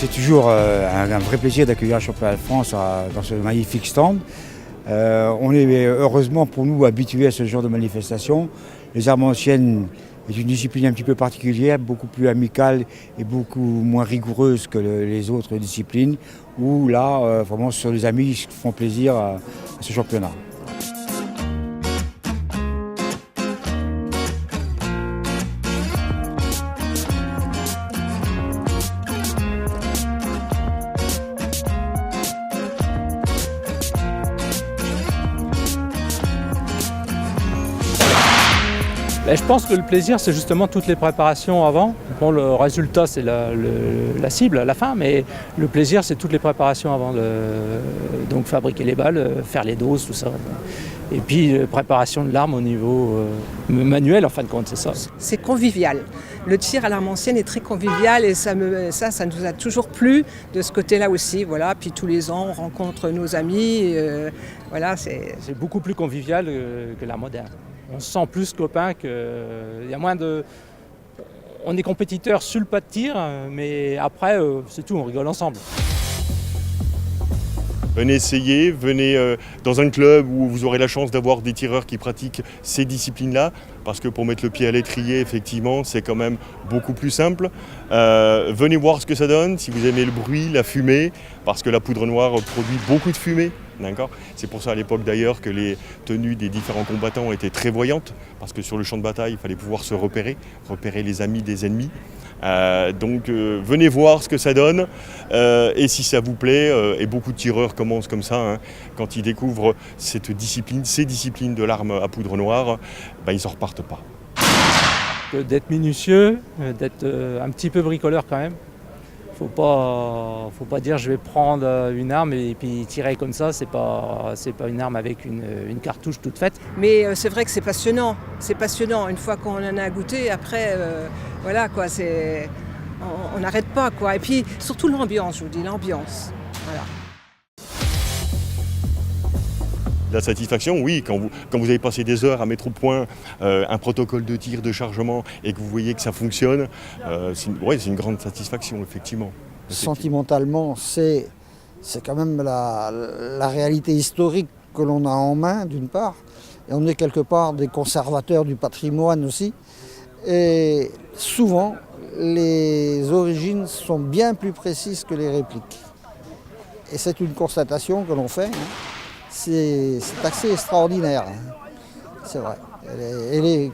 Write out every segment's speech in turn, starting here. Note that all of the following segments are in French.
C'est toujours un vrai plaisir d'accueillir le championnat de France dans ce magnifique stand. On est heureusement pour nous habitués à ce genre de manifestation. Les armes anciennes est une discipline un petit peu particulière, beaucoup plus amicale et beaucoup moins rigoureuse que les autres disciplines, où là, vraiment, ce sont des amis qui font plaisir à ce championnat. Je pense que le plaisir, c'est justement toutes les préparations avant. Bon, le résultat, c'est la cible à la fin, mais le plaisir, c'est toutes les préparations avant. Donc fabriquer les balles, faire les doses, tout ça. Et puis préparation de l'arme au niveau manuel, en fin de compte, c'est ça. C'est convivial. Le tir à l'arme ancienne est très convivial et ça nous a toujours plu de ce côté-là aussi. Voilà. Puis tous les ans, on rencontre nos amis. Voilà, c'est beaucoup plus convivial que l'art moderne. On se sent plus copains il y a moins de. On est compétiteurs sur le pas de tir, mais après, c'est tout, on rigole ensemble. Venez essayer, venez dans un club où vous aurez la chance d'avoir des tireurs qui pratiquent ces disciplines-là, parce que pour mettre le pied à l'étrier, effectivement, c'est quand même beaucoup plus simple. Venez voir ce que ça donne, si vous aimez le bruit, la fumée, parce que la poudre noire produit beaucoup de fumée. D'accord ? C'est pour ça à l'époque d'ailleurs que les tenues des différents combattants étaient très voyantes, parce que sur le champ de bataille, il fallait pouvoir se repérer les amis des ennemis. Donc venez voir ce que ça donne et si ça vous plaît, et beaucoup de tireurs commencent comme ça, quand ils découvrent ces disciplines de l'arme à poudre noire, ils ne s'en repartent pas. D'être minutieux, d'être un petit peu bricoleur quand même. Faut pas dire je vais prendre une arme et puis tirer comme ça, c'est pas une arme avec une cartouche toute faite. Mais c'est vrai que c'est passionnant, une fois qu'on en a goûté, après voilà quoi, on n'arrête pas quoi. Et puis surtout l'ambiance, je vous dis, l'ambiance. Voilà. La satisfaction, oui, quand vous avez passé des heures à mettre au point un protocole de tir, de chargement et que vous voyez que ça fonctionne, c'est une grande satisfaction, effectivement. Sentimentalement, c'est quand même la réalité historique que l'on a en main, d'une part, et on est quelque part des conservateurs du patrimoine aussi. Et souvent, les origines sont bien plus précises que les répliques. Et c'est une constatation que l'on fait. C'est assez extraordinaire, c'est vrai.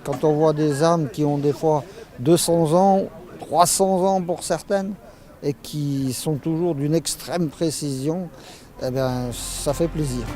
Quand on voit des armes qui ont des fois 200 ans, 300 ans pour certaines, et qui sont toujours d'une extrême précision, ça fait plaisir.